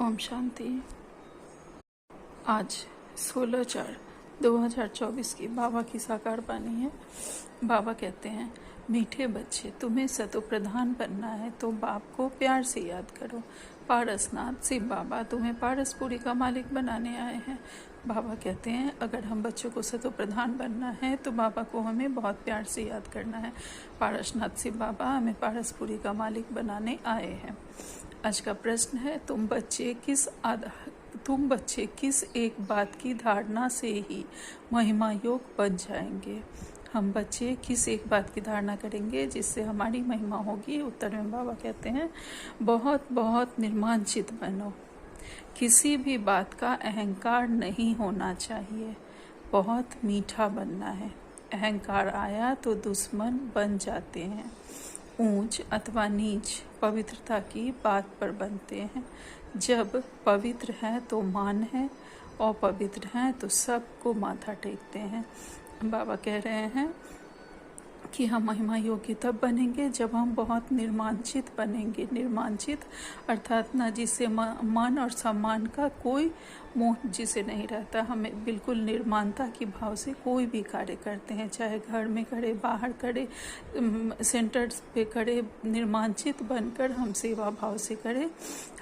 ओम शांति। आज 16/4/2024 की बाबा की साकार वाणी है। बाबा कहते हैं, मीठे बच्चे, तुम्हें सतो प्रधान बनना है तो बाप को प्यार से याद करो। पारसनाथ शिव बाबा तुम्हें पारसपुरी का मालिक बनाने आए हैं। बाबा कहते हैं, अगर हम बच्चों को सतो प्रधान बनना है तो बाबा को हमें बहुत प्यार से याद करना है। पारसनाथ शिव बाबा हमें पारसपुरी का मालिक बनाने आए हैं। आज का प्रश्न है, तुम बच्चे किस एक बात की धारणा से ही महिमा योग बन जाएंगे? हम बच्चे किस एक बात की धारणा करेंगे जिससे हमारी महिमा होगी? उत्तर में बाबा कहते हैं, बहुत बहुत निर्मांचित बनो। किसी भी बात का अहंकार नहीं होना चाहिए। बहुत मीठा बनना है। अहंकार आया तो दुश्मन बन जाते हैं। ऊंच अथवा नीच पवित्रता की बात पर बनते हैं। जब पवित्र है तो मान है, और पवित्र है तो सबको माथा टेकते हैं। बाबा कह रहे हैं कि हम महिमा योगी तब बनेंगे जब हम बहुत निर्मांचित बनेंगे। निर्मांचित अर्थात न जिसे मान और सम्मान का कोई मोह जिसे नहीं रहता। हमें बिल्कुल निर्माणता की भाव से कोई भी कार्य करते हैं, चाहे घर में करे, बाहर करे, सेंटर्स पे करे, निर्मांचित बनकर हम सेवा भाव से करें।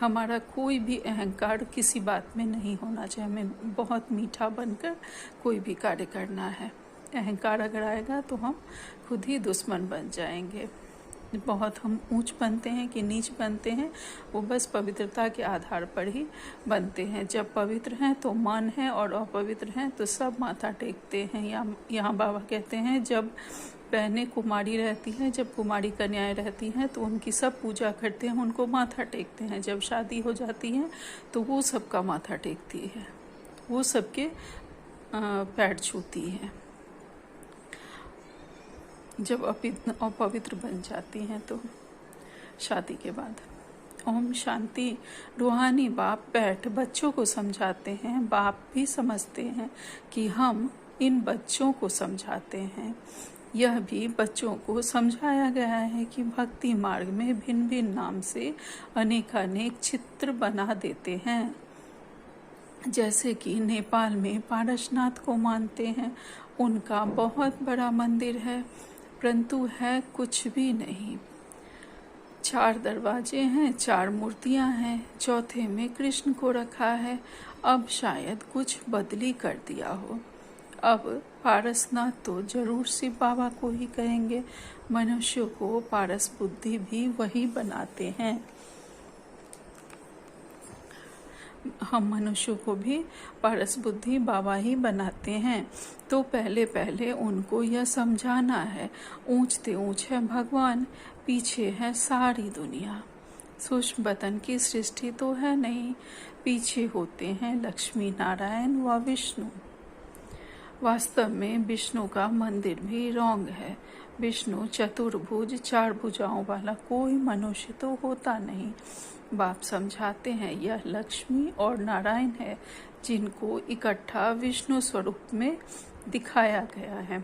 हमारा कोई भी अहंकार किसी बात में नहीं होना चाहिए। हमें बहुत मीठा बनकर कोई भी कार्य करना है। अहंकार अगर आएगा तो हम खुद ही दुश्मन बन जाएंगे। बहुत हम ऊंच बनते हैं कि नीच बनते हैं, वो बस पवित्रता के आधार पर ही बनते हैं। जब पवित्र हैं तो मान है, और अपवित्र हैं तो सब माथा टेकते हैं। यहाँ बाबा कहते हैं, जब बहनें कुमारी रहती हैं, जब कुमारी कन्याएं रहती हैं तो उनकी सब पूजा करते हैं, उनको माथा टेकते हैं। जब शादी हो जाती है तो वो सबका माथा टेकती है, वो सबके पैर छूती है। जब अपवित्र बन जाती हैं तो शादी के बाद। ओम शांति। रूहानी बाप बैठ बच्चों को समझाते हैं। बाप भी समझते हैं कि हम इन बच्चों को समझाते हैं। यह भी बच्चों को समझाया गया है कि भक्ति मार्ग में भिन्न भिन्न नाम से अनेकानेक चित्र बना देते हैं। जैसे कि नेपाल में पारसनाथ को मानते हैं, उनका बहुत बड़ा मंदिर है, परंतु है कुछ भी नहीं। 4 दरवाजे हैं, 4 मूर्तियां हैं, चौथे में कृष्ण को रखा है। अब शायद कुछ बदली कर दिया हो। अब पारसनाथ तो जरूर शिव बाबा को ही कहेंगे। मनुष्य को पारस बुद्धि भी वही बनाते हैं। हम मनुष्यों को भी पारस बुद्धि बाबा ही बनाते हैं। तो पहले पहले उनको यह समझाना है, ऊंचते ऊंच है भगवान, पीछे है सारी दुनिया। सूक्ष्म बतन की सृष्टि तो है नहीं, पीछे होते हैं लक्ष्मी नारायण व विष्णु। वास्तव में विष्णु का मंदिर भी रॉन्ग है। विष्णु चतुर्भुज 4 भुजाओं वाला कोई मनुष्य तो होता नहीं। बाप समझाते हैं, यह लक्ष्मी और नारायण है, जिनको इकट्ठा विष्णु स्वरूप में दिखाया गया है।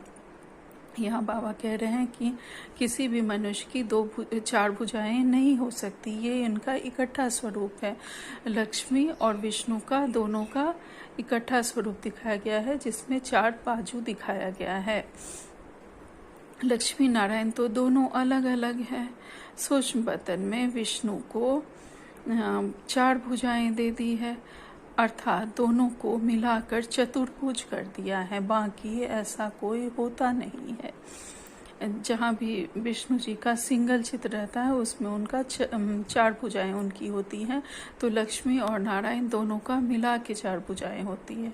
यहाँ बाबा कह रहे हैं कि किसी भी मनुष्य की 4 भुजाएं नहीं हो सकती, ये इनका इकट्ठा स्वरूप है। लक्ष्मी और विष्णु का दोनों का इकट्ठा स्वरूप दिखाया गया है, जिसमें 4 बाजू दिखाया गया है। लक्ष्मी नारायण तो दोनों अलग अलग है। सूक्ष्म बतन में विष्णु को 4 भुजाएं दे दी है, अर्थात दोनों को मिलाकर चतुर्भुज कर दिया है। बाकी ऐसा कोई होता नहीं है। जहाँ भी विष्णु जी का सिंगल चित्र रहता है उसमें उनका 4 भुजाएं उनकी होती हैं, तो लक्ष्मी और नारायण दोनों का मिला के 4 भुजाएं होती है।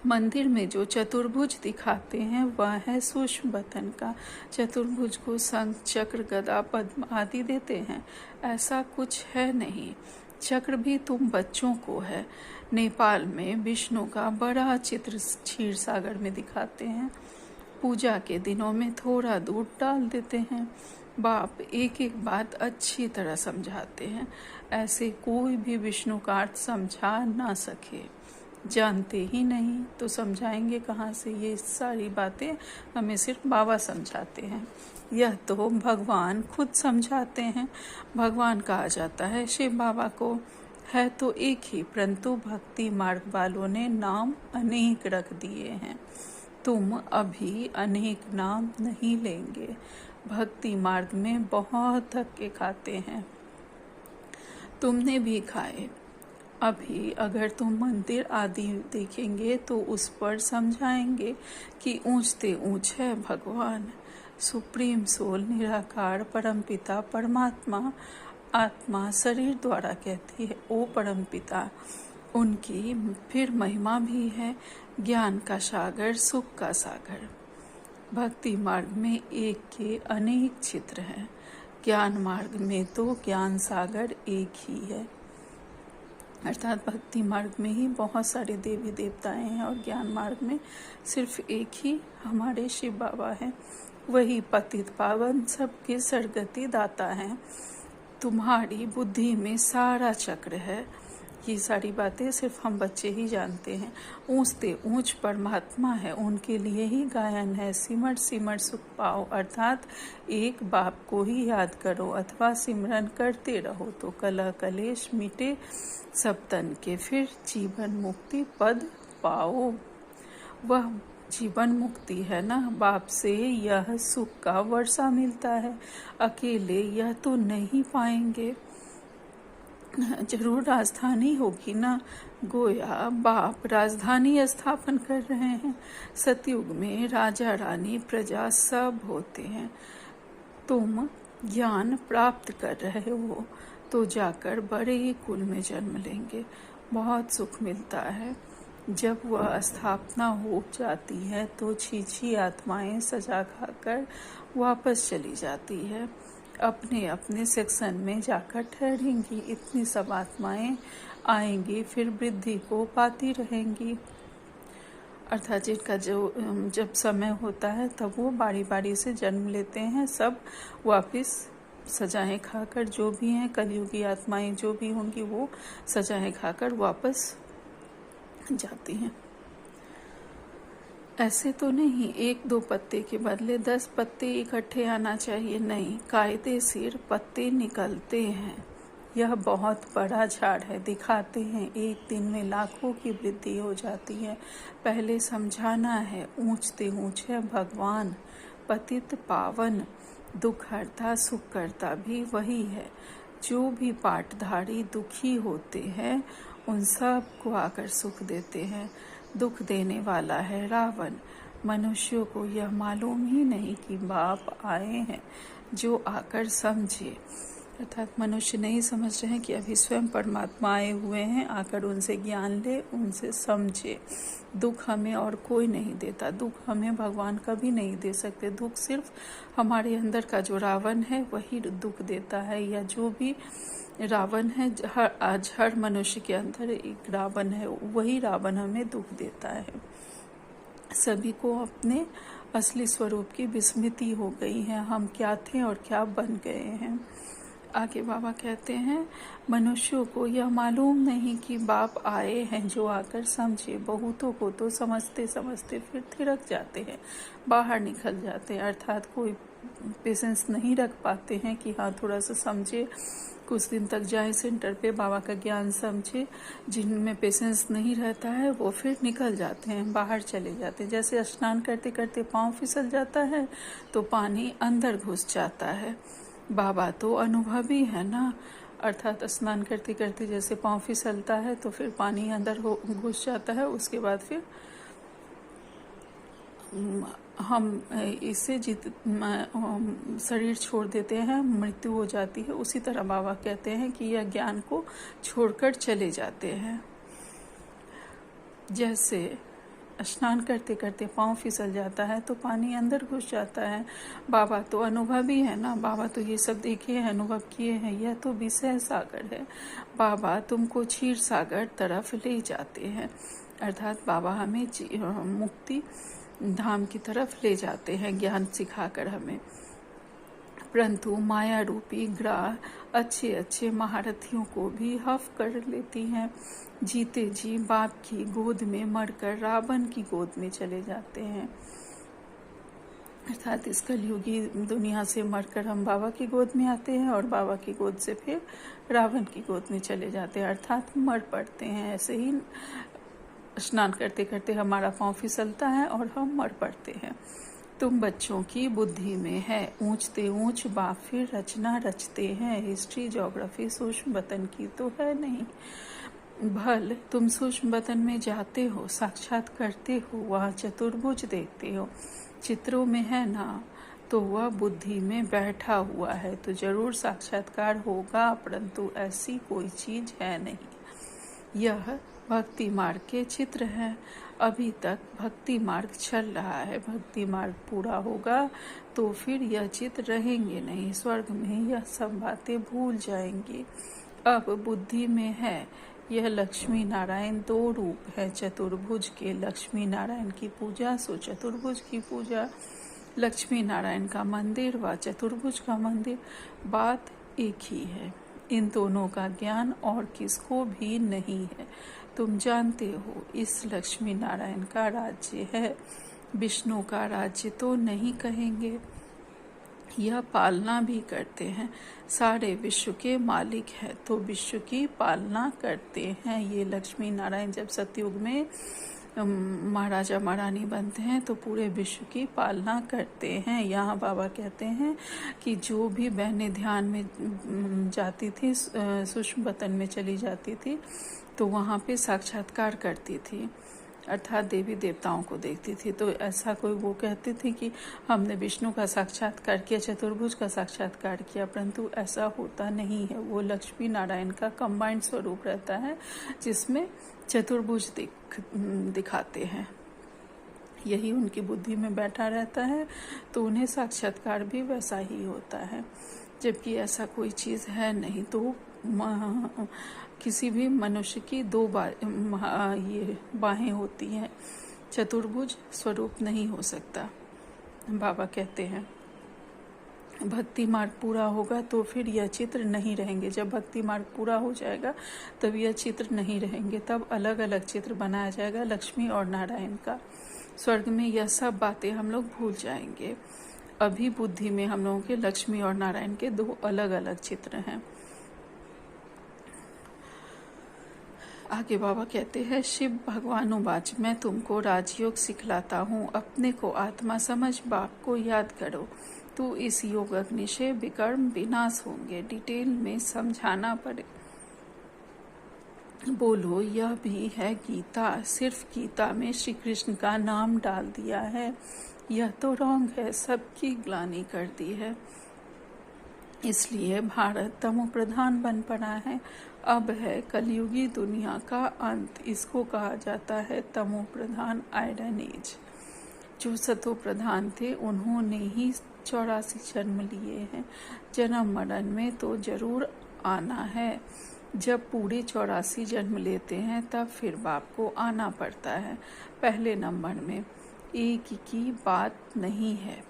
मंदिर में जो चतुर्भुज दिखाते हैं वह है सूक्ष्म बतन का। चतुर्भुज को शंख, चक्र, गदा, पद्म आदि देते हैं, ऐसा कुछ है नहीं। चक्र भी तुम बच्चों को है। नेपाल में विष्णु का बड़ा चित्र क्षीर सागर में दिखाते हैं। पूजा के दिनों में थोड़ा दूध डाल देते हैं। बाप एक एक बात अच्छी तरह समझाते हैं, ऐसे कोई भी विष्णु का अर्थ समझा ना सके। जानते ही नहीं तो समझाएंगे कहाँ से। ये सारी बातें हमें सिर्फ बाबा समझाते हैं, यह तो भगवान खुद समझाते हैं। भगवान कहा जाता है शिव बाबा को, है तो एक ही, परंतु भक्ति मार्ग वालों ने नाम अनेक रख दिए हैं। तुम अभी अनेक नाम नहीं लेंगे, भक्ति मार्ग में बहुत धक्के खाते हैं, तुमने भी खाए। अभी अगर तुम मंदिर आदि देखेंगे तो उस पर समझाएंगे कि ऊंचते ऊंच है भगवान, सुप्रीम सोल, निराकार परमपिता परमात्मा। आत्मा शरीर द्वारा कहती है ओ परमपिता। उनकी फिर महिमा भी है, ज्ञान का सागर, सुख का सागर। भक्ति मार्ग में एक के अनेक चित्र हैं, ज्ञान मार्ग में तो ज्ञान सागर एक ही है। अर्थात भक्ति मार्ग में ही बहुत सारे देवी देवताएं हैं और ज्ञान मार्ग में सिर्फ एक ही हमारे शिव बाबा हैं। वही पतित पावन सबके सरगति दाता हैं। तुम्हारी बुद्धि में सारा चक्र है। ये सारी बातें सिर्फ हम बच्चे ही जानते हैं। ऊंचते ऊंच परमात्मा है, उनके लिए ही गायन है। सिमट सिमट सुख पाओ, अर्थात एक बाप को ही याद करो अथवा सिमरन करते रहो तो कलह कलेश मिटे सब तन के, फिर जीवन मुक्ति पद पाओ। वह जीवन मुक्ति है ना, बाप से यह सुख का वर्षा मिलता है, अकेले यह तो नहीं पाएंगे। जरूर राजधानी होगी ना, गोया बाप राजधानी स्थापन कर रहे हैं। सतयुग में राजा रानी प्रजा सब होते हैं। तुम ज्ञान प्राप्त कर रहे हो तो जाकर बड़े ही कुल में जन्म लेंगे, बहुत सुख मिलता है। जब वह स्थापना हो जाती है तो छी आत्माएं सजा खाकर वापस चली जाती है, अपने अपने सेक्शन में जाकर ठहरेंगी। इतनी सब आत्माएं आएंगी, फिर वृद्धि को पाती रहेंगी। अर्थात जिनका जब समय होता है तब वो बारी बारी से जन्म लेते हैं, सब वापस सजाएं खाकर, जो भी हैं कलयुगी आत्माएं जो भी होंगी वो सजाएं खाकर वापस जाती हैं। ऐसे तो नहीं 1-2 पत्ते के बदले 10 पत्ते इकट्ठे आना चाहिए, नहीं, कायदे सिर पत्ते निकलते हैं। यह बहुत बड़ा झाड़ है, दिखाते हैं एक दिन में लाखों की वृद्धि हो जाती है। पहले समझाना है, ऊंचते ऊंच है भगवान, पतित पावन, दुख हरता सुख करता भी वही है। जो भी पाठधारी दुखी होते हैं उन सब को आकर सुख देते हैं। दुख देने वाला है रावण। मनुष्यों को यह मालूम ही नहीं कि बाप आए हैं जो आकर समझे। अर्थात मनुष्य नहीं समझ रहे हैं कि अभी स्वयं परमात्मा आए हुए हैं, आकर उनसे ज्ञान ले, उनसे समझे। दुख हमें और कोई नहीं देता, दुख हमें भगवान कभी नहीं दे सकते। दुख सिर्फ हमारे अंदर का जो रावण है वही दुख देता है, या जो भी रावण है, आज हर मनुष्य के अंदर एक रावण है, वही रावण हमें दुख देता है। सभी को अपने असली स्वरूप की विस्मृति हो गई है, हम क्या थे और क्या बन गए हैं। आगे बाबा कहते हैं, मनुष्यों को यह मालूम नहीं कि बाप आए हैं जो आकर समझे। बहुतों को तो समझते समझते फिर थिरक जाते हैं, बाहर निकल जाते हैं। अर्थात कोई पेशेंस नहीं रख पाते हैं कि हाँ थोड़ा सा समझे, कुछ दिन तक जाए सेंटर पे, बाबा का ज्ञान समझे। जिनमें पेशेंस नहीं रहता है वो फिर निकल जाते हैं, बाहर चले जाते हैं। जैसे स्नान करते करते पाँव फिसल जाता है तो पानी अंदर घुस जाता है। बाबा तो अनुभवी है ना, अर्थात स्नान करते करते जैसे पाँव फिसलता है तो फिर पानी अंदर घुस जाता है, उसके बाद फिर हम इससे शरीर छोड़ देते हैं, मृत्यु हो जाती है। उसी तरह बाबा कहते हैं कि यह ज्ञान को छोड़कर चले जाते हैं। जैसे स्नान करते करते पाँव फिसल जाता है तो पानी अंदर घुस जाता है। बाबा तो अनुभवी है ना, बाबा तो ये सब देखे हैं, अनुभव किए हैं। यह तो विषय सागर है, बाबा तुमको क्षीर सागर तरफ ले जाते हैं। अर्थात बाबा हमें मुक्ति धाम की तरफ ले जाते हैं, ज्ञान सिखाकर हमें। परंतु माया रूपी ग्राह अच्छे अच्छे महारथियों को भी हफ कर लेती हैं। जीते जी बाप की गोद में मरकर रावण की गोद में चले जाते हैं। अर्थात इस कलयुगी दुनिया से मरकर हम बाबा की गोद में आते हैं और बाबा की गोद से फिर रावण की गोद में चले जाते हैं, अर्थात मर पड़ते हैं। ऐसे ही स्नान करते करते हमारा पाँव फिसलता है और हम मर पड़ते हैं। तुम बच्चों की बुद्धि में है, ऊंचते ऊंच बाप फिर रचना रचते हैं। हिस्ट्री ज्योग्राफी सूक्ष्म वतन की तो है नहीं। भल तुम सूक्ष्म वतन में जाते हो, साक्षात करते हो, वहाँ चतुर्भुज देखते हो, चित्रों में है ना, तो वह बुद्धि में बैठा हुआ है, तो जरूर साक्षात्कार होगा, परंतु ऐसी कोई चीज है नहीं। यह भक्ति मार्ग के चित्र है। अभी तक भक्ति मार्ग चल रहा है, भक्ति मार्ग पूरा होगा तो फिर यह चित्र रहेंगे नहीं। स्वर्ग में यह सब बातें भूल जाएंगी। अब बुद्धि में है। यह लक्ष्मी नारायण दो रूप है चतुर्भुज के। लक्ष्मी नारायण की पूजा सो चतुर्भुज की पूजा। लक्ष्मी नारायण का मंदिर व चतुर्भुज का मंदिर, बात एक ही है। इन दोनों का ज्ञान और किसको भी नहीं है। तुम जानते हो इस लक्ष्मी नारायण का राज्य है, विष्णु का राज्य तो नहीं कहेंगे। यह पालना भी करते हैं, सारे विश्व के मालिक है तो विश्व की पालना करते हैं। ये लक्ष्मी नारायण जब सतयुग में महाराजा महारानी बनते हैं तो पूरे विश्व की पालना करते हैं। यहाँ बाबा कहते हैं कि जो भी बहनें ध्यान में जाती थी, सूक्ष्म वतन में चली जाती थी, तो वहाँ पे साक्षात्कार करती थी, अर्थात देवी देवताओं को देखती थी। तो ऐसा कोई वो कहते थे कि हमने विष्णु का साक्षात्कार किया, चतुर्भुज का साक्षात्कार किया, परंतु ऐसा होता नहीं है। वो लक्ष्मी नारायण का कंबाइंड स्वरूप रहता है जिसमें चतुर्भुज दिखाते हैं। यही उनकी बुद्धि में बैठा रहता है तो उन्हें साक्षात्कार भी वैसा ही होता है, जबकि ऐसा कोई चीज़ है नहीं। तो किसी भी मनुष्य की दो ये बाहें होती हैं, चतुर्भुज स्वरूप नहीं हो सकता। बाबा कहते हैं भक्ति मार्ग पूरा होगा तो फिर यह चित्र नहीं रहेंगे। जब भक्ति मार्ग पूरा हो जाएगा तब यह चित्र नहीं रहेंगे, तब अलग अलग चित्र बनाया जाएगा लक्ष्मी और नारायण का। स्वर्ग में यह सब बातें हम लोग भूल जाएंगे। अभी बुद्धि में हम लोगों के लक्ष्मी और नारायण के दो अलग अलग चित्र हैं। आगे बाबा कहते हैं शिव भगवानुवाच, मैं तुमको राजयोग सिखलाता हूँ, अपने को आत्मा समझ बाप को याद करो, तो इस योग अग्नि से विकर्म विनाश होंगे। डिटेल में समझाना पड़े। बोलो यह भी है गीता, सिर्फ गीता में श्री कृष्ण का नाम डाल दिया है, यह तो रॉन्ग है, सबकी ग्लानि कर दी है। इसलिए भारत तमो प्रधान बन पड़ा है। अब है कलयुगी दुनिया का अंत, इसको कहा जाता है तमो प्रधान आयरन एज। जो सतो प्रधान थे उन्होंने ही 84 जन्म लिए हैं। जन्म मरण में तो जरूर आना है। जब पूरे 84 जन्म लेते हैं तब फिर बाप को आना पड़ता है। पहले नंबर में एक की बात नहीं है,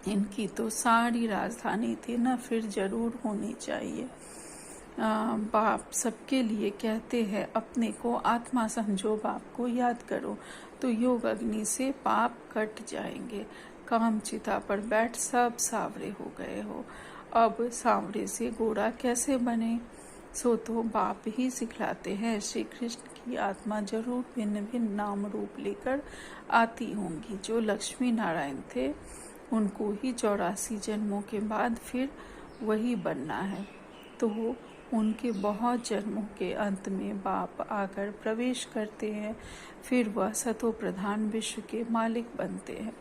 इनकी तो सारी राजधानी थी ना, फिर जरूर होनी चाहिए। बाप सबके लिए कहते हैं अपने को आत्मा समझो, बाप को याद करो, तो योग अग्नि से पाप कट जाएंगे। काम चिता पर बैठ सब सावरे हो गए हो, अब सावरे से गोरा कैसे बने, सो तो बाप ही सिखलाते हैं। श्री कृष्ण की आत्मा जरूर भिन्न भिन्न नाम रूप लेकर आती होंगी। जो लक्ष्मी नारायण थे उनको ही 84 जन्मों के बाद फिर वही बनना है, तो उनके बहुत जन्मों के अंत में बाप आकर प्रवेश करते हैं, फिर वह सतो प्रधान विश्व के मालिक बनते हैं।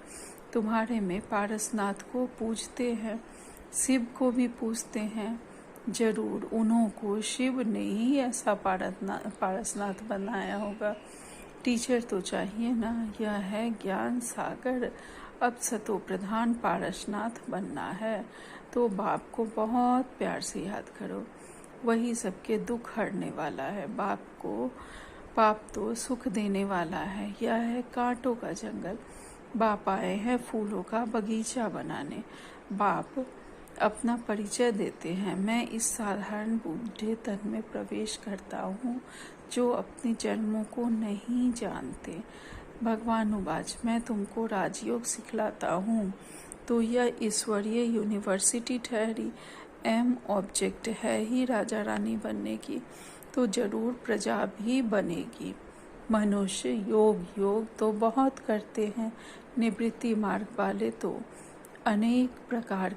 तुम्हारे में पारसनाथ को पूजते हैं, शिव को भी पूजते हैं, जरूर उन्हों को शिव ने ही ऐसा पारसनाथ बनाया होगा। टीचर तो चाहिए ना, यह है ज्ञान सागर। अब सतो प्रधान पारसनाथ बनना है तो बाप को बहुत प्यार से याद करो, वही सबके दुख हरने वाला है। बाप तो सुख देने वाला है। यह है कांटों का जंगल, बाप आए हैं फूलों का बगीचा बनाने। बाप अपना परिचय देते हैं। मैं इस साधारण बूढ़े तन में प्रवेश करता हूँ जो अपने जन्मों को नहीं जानते। भगवान उवाच, मैं तुमको राजयोग सिखलाता हूँ तो यह ईश्वरीय यूनिवर्सिटी ठहरी। एम ऑब्जेक्ट है ही राजा रानी बनने की, तो जरूर प्रजा भी बनेगी। मनुष्य योग तो बहुत करते हैं, निवृत्ति मार्ग वाले तो अनेक प्रकार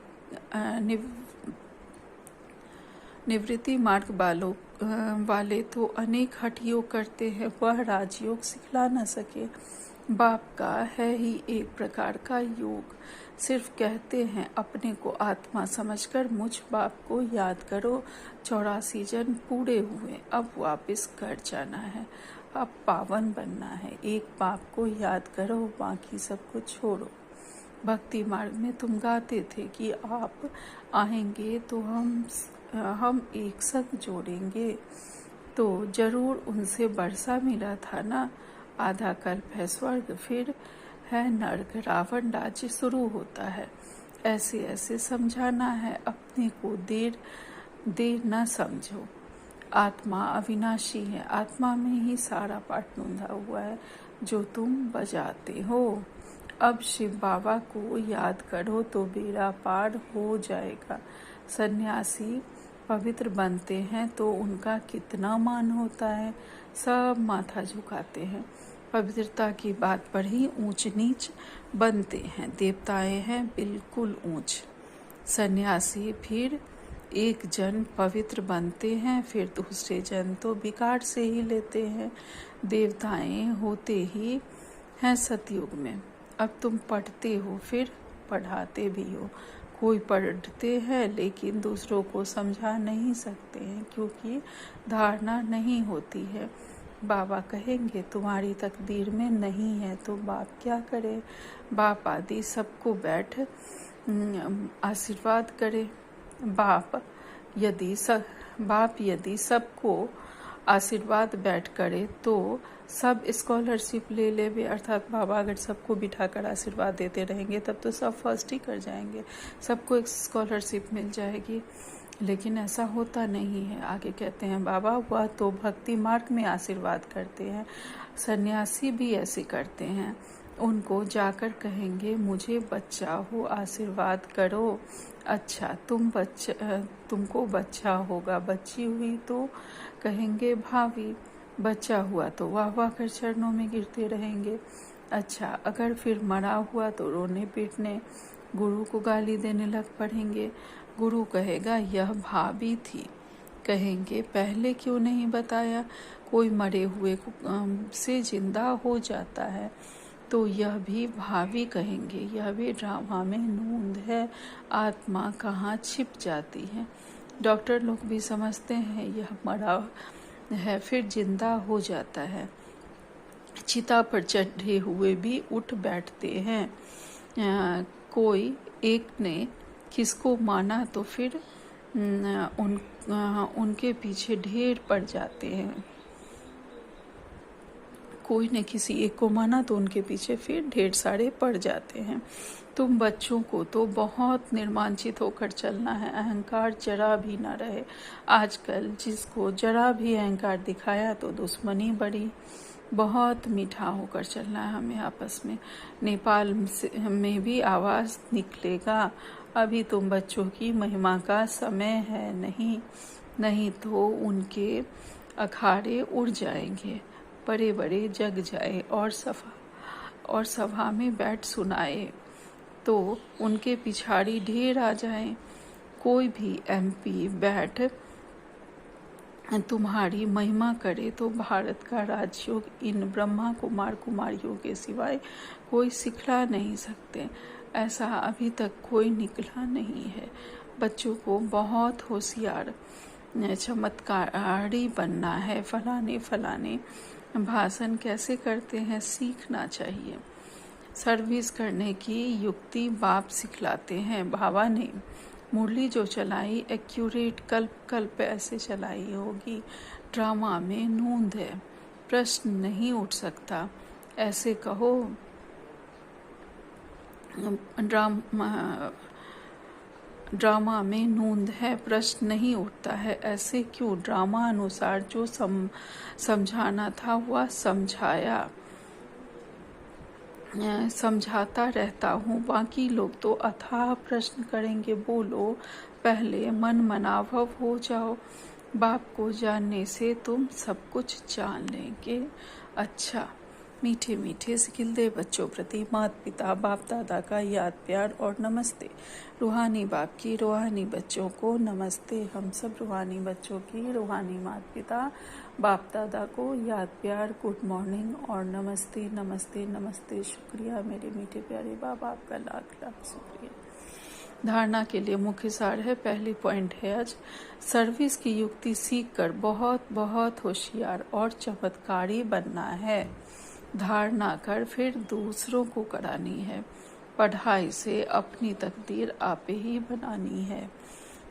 निवृत्ति मार्ग वाले तो अनेक हठ योग करते हैं, वह राजयोग सिखला न सके। बाप का है ही एक प्रकार का योग, सिर्फ कहते हैं अपने को आत्मा समझकर मुझ बाप को याद करो। 84 जन्म पूरे हुए, अब वापस घर जाना है, अब पावन बनना है। एक बाप को याद करो, बाकी सब कुछ छोड़ो। भक्ति मार्ग में तुम गाते थे कि आप आएंगे तो हम एक संग जोड़ेंगे, तो जरूर उनसे बरसा मिला था ना। आधा कल्प है स्वर्ग, फिर है नर्क, रावण राज्य शुरू होता है। ऐसे ऐसे समझाना है, अपने को देर न समझो। आत्मा अविनाशी है, आत्मा में ही सारा पाठ नूंधा हुआ है जो तुम बजाते हो। अब शिव बाबा को याद करो तो बेड़ा पार हो जाएगा। सन्यासी पवित्र बनते हैं तो उनका कितना मान होता है, सब माथा झुकाते हैं। पवित्रता की बात पर ही ऊंच नीच बनते हैं। देवताएं हैं बिल्कुल ऊंच। सन्यासी फिर एक जन पवित्र बनते हैं, फिर दूसरे जन तो विकार से ही लेते हैं। देवताएं होते ही हैं सतयुग में। अब तुम पढ़ते हो, फिर पढ़ाते भी हो। कोई पढ़ते हैं लेकिन दूसरों को समझा नहीं सकते हैं, क्योंकि धारणा नहीं होती है। बाबा कहेंगे तुम्हारी तकदीर में नहीं है तो बाप क्या करे। बाप आदि सबको बैठ आशीर्वाद करे। बाप यदि सबको आशीर्वाद बैठ करे तो सब स्कॉलरशिप ले लेवे, अर्थात बाबा अगर सबको बिठाकर आशीर्वाद देते रहेंगे तब तो सब फर्स्ट ही कर जाएंगे, सबको एक स्कॉलरशिप मिल जाएगी। लेकिन ऐसा होता नहीं है। आगे कहते हैं बाबा, वह तो भक्ति मार्ग में आशीर्वाद करते हैं, सन्यासी भी ऐसे करते हैं। उनको जाकर कहेंगे मुझे बच्चा हो, आशीर्वाद करो। अच्छा तुमको बच्चा होगा, बच्ची हुई तो कहेंगे भावी, बच्चा हुआ तो वाह वाह कर चरणों में गिरते रहेंगे। अच्छा अगर फिर मरा हुआ तो रोने पीटने, गुरु को गाली देने लग पड़ेंगे। गुरु कहेगा यह भाभी थी, कहेंगे पहले क्यों नहीं बताया। कोई मरे हुए से जिंदा हो जाता है तो यह भी भावी कहेंगे, यह भी ड्रामा में नूंद है, आत्मा कहाँ छिप जाती है। डॉक्टर लोग भी समझते हैं यह मरा है फिर जिंदा हो जाता है। चिता पर चढ़े हुए भी उठ बैठते हैं। कोई एक ने किसको माना तो फिर उनके पीछे ढेर पड़ जाते हैं। कोई ने किसी एक को माना तो उनके पीछे फिर ढेर सारे पड़ जाते हैं। तुम बच्चों को तो बहुत निर्मांचित होकर चलना है, अहंकार जरा भी ना रहे। आजकल जिसको जरा भी अहंकार दिखाया तो दुश्मनी बढ़ी। बहुत मीठा होकर चलना है हमें आपस में। नेपाल में भी आवाज निकलेगा, अभी तुम बच्चों की महिमा का समय है, नहीं तो उनके अखाड़े उड़ जाएंगे, बड़े बड़े जग जाए और सभा में बैठ सुनाए तो उनके पिछाड़ी ढेर आ जाए। कोई भी एमपी बैठ तुम्हारी महिमा करे तो भारत का राजयोग इन ब्रह्मा कुमारियों के सिवाय कोई सिखला नहीं सकते। ऐसा अभी तक कोई निकला नहीं है। बच्चों को बहुत होशियार चमत्कारी बनना है। फलाने भाषण कैसे करते हैं सीखना चाहिए। सर्विस करने की युक्ति बाप सिखलाते हैं, बाबा ने। मुरली जो चलाई एक्यूरेट कल्प ऐसे चलाई होगी। ड्रामा में नूंद है, प्रश्न नहीं उठ सकता। ऐसे कहो ड्रामा में नूंद है, प्रश्न नहीं उठता है, ऐसे क्यों? ड्रामा अनुसार जो समझाना था वह समझाता रहता हूँ, बाकी लोग तो अथाह प्रश्न करेंगे। बोलो, पहले मन मनाभव हो जाओ, बाप को जानने से तुम सब कुछ जान लेंगे। अच्छा, मीठे मीठे सिकिलदे बच्चों प्रति माता पिता बाप दादा का याद प्यार और नमस्ते। रूहानी बाप की रूहानी बच्चों को नमस्ते। हम सब रूहानी बच्चों की रूहानी माता पिता बाप दादा को याद प्यार, गुड मॉर्निंग और नमस्ते नमस्ते नमस्ते। शुक्रिया मेरे मीठे प्यारे बाबा, आपका लाख लाख शुक्रिया। धारणा के लिए मुख्य सार है। पहली पॉइंट है आज, सर्विस की युक्ति सीखकर बहुत बहुत होशियार और चमत्कारी बनना है। धारणा कर फिर दूसरों को करानी है। पढ़ाई से अपनी तकदीर आप ही बनानी है।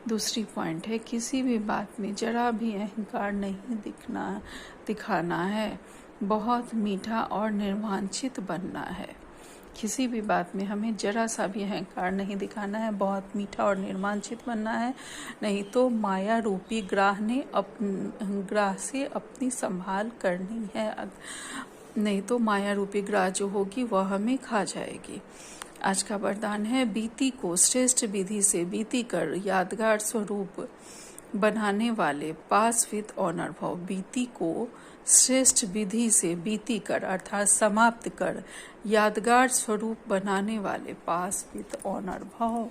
दूसरी पॉइंट है, किसी भी बात में जरा भी अहंकार नहीं दिखाना है। बहुत मीठा और निर्वांछित बनना है। किसी भी बात में हमें जरा सा भी अहंकार नहीं दिखाना है, बहुत मीठा और निर्वांछित बनना है, नहीं तो माया रूपी ग्राह से अपनी संभाल करनी है, नहीं तो माया रूपी ग्राह जो होगी वह हमें खा जाएगी। आज का वरदान है, बीती को श्रेष्ठ विधि से बीती कर यादगार स्वरूप बनाने वाले पास विद ऑनर भव। बीती को श्रेष्ठ विधि से बीती कर अर्थात समाप्त कर यादगार स्वरूप बनाने वाले पास विद ऑनर भव।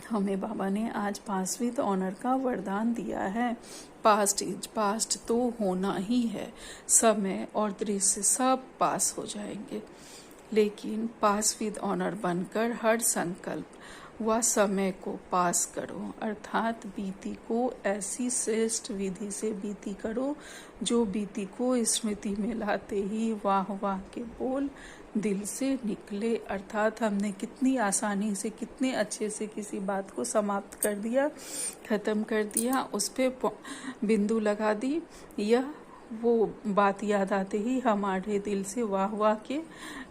हमें बाबा ने आज पास विद ऑनर का वरदान दिया है। पास्ट इज पास्ट तो होना ही है, समय और दृश्य सब पास हो जाएंगे, लेकिन पास विद ऑनर बनकर हर संकल्प व समय को पास करो, अर्थात बीती को ऐसी श्रेष्ठ विधि से बीती करो जो बीती को स्मृति में लाते ही वाह वाह के बोल दिल से निकले। अर्थात हमने कितनी आसानी से, कितने अच्छे से किसी बात को समाप्त कर दिया, खत्म कर दिया, उस पर बिंदु लगा दी, यह वो बात याद आते ही हमारे दिल से वाह वाह के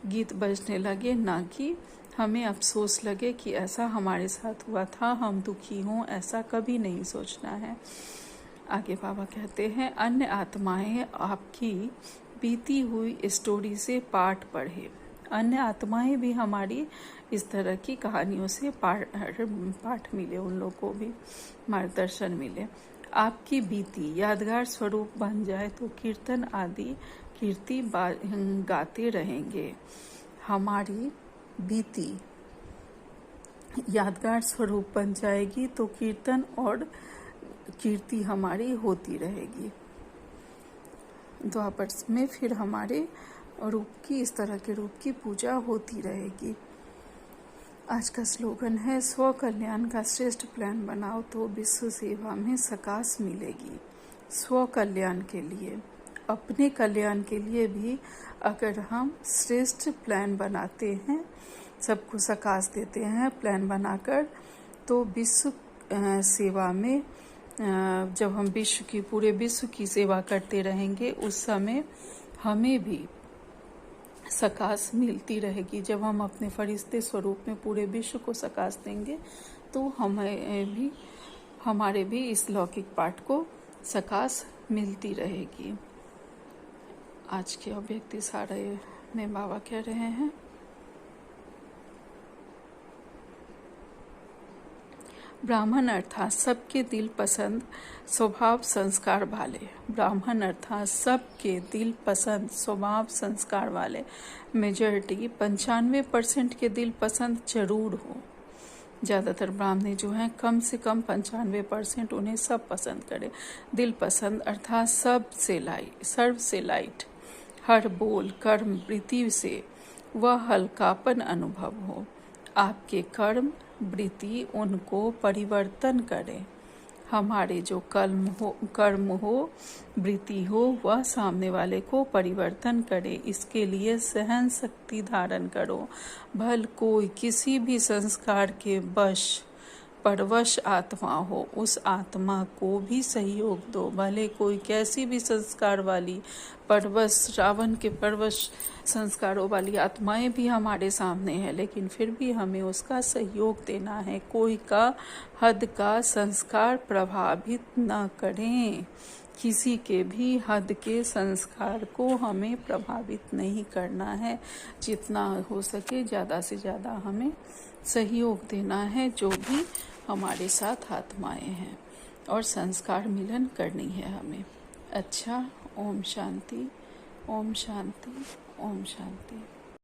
गीत बजने लगे, ना कि हमें अफसोस लगे कि ऐसा हमारे साथ हुआ था, हम दुखी हों, ऐसा कभी नहीं सोचना है। आगे बाबा कहते हैं, अन्य आत्माएं आपकी बीती हुई स्टोरी से पाठ पढ़े। अन्य आत्माएं भी हमारी इस तरह की कहानियों से पाठ मिले, उन लोगों को भी मार्गदर्शन मिले। आपकी बीती यादगार स्वरूप बन जाए तो कीर्तन आदि कीर्ति गाते रहेंगे। हमारी बीती यादगार स्वरूप बन जाएगी तो कीर्तन और कीर्ति हमारी होती रहेगी। द्वापर में फिर हमारे रूप की, इस तरह के रूप की पूजा होती रहेगी। आज का स्लोगन है, स्व कल्याण का श्रेष्ठ प्लान बनाओ तो विश्व सेवा में सकाश मिलेगी। स्व कल्याण के लिए, अपने कल्याण के लिए भी अगर हम श्रेष्ठ प्लान बनाते हैं, सबको सकाश देते हैं प्लान बनाकर, तो विश्व सेवा में जब हम पूरे विश्व की सेवा करते रहेंगे, उस समय हमें भी सकाश मिलती रहेगी। जब हम अपने फरिश्ते स्वरूप में पूरे विश्व को सकाश देंगे तो हमारे भी इस लौकिक पाठ को सकाश मिलती रहेगी। आज के अव्यक्ति सारे में बाबा कह रहे हैं, ब्राह्मण अर्थात सबके दिल पसंद स्वभाव संस्कार वाले। ब्राह्मण अर्थात सबके दिल पसंद स्वभाव संस्कार वाले। मेजॉरिटी 95% के दिल पसंद जरूर हो। ज़्यादातर ब्राह्मणी जो हैं, कम से कम 95% उन्हें सब पसंद करे। दिल पसंद अर्थात सर्व से लाइट, हर बोल कर्म वृत्ति से वह हल्कापन अनुभव हो। आपके कर्म वृत्ति उनको परिवर्तन करे। हमारे जो कर्म हो वृत्ति हो वह सामने वाले को परिवर्तन करे। इसके लिए सहन शक्ति धारण करो। भल कोई किसी भी संस्कार के वश परवश आत्मा हो, उस आत्मा को भी सहयोग दो। भले कोई कैसी भी संस्कार वाली परवश, रावण के परवश संस्कारों वाली आत्माएं भी हमारे सामने है, लेकिन फिर भी हमें उसका सहयोग देना है। कोई का हद का संस्कार प्रभावित न करें, किसी के भी हद के संस्कार को हमें प्रभावित नहीं करना है। जितना हो सके ज़्यादा से ज़्यादा हमें सहयोग देना है जो भी हमारे साथ आत्माएं हैं, और संस्कार मिलन करनी है हमें। अच्छा, ओम शांति, ओम शांति, ओम शांति।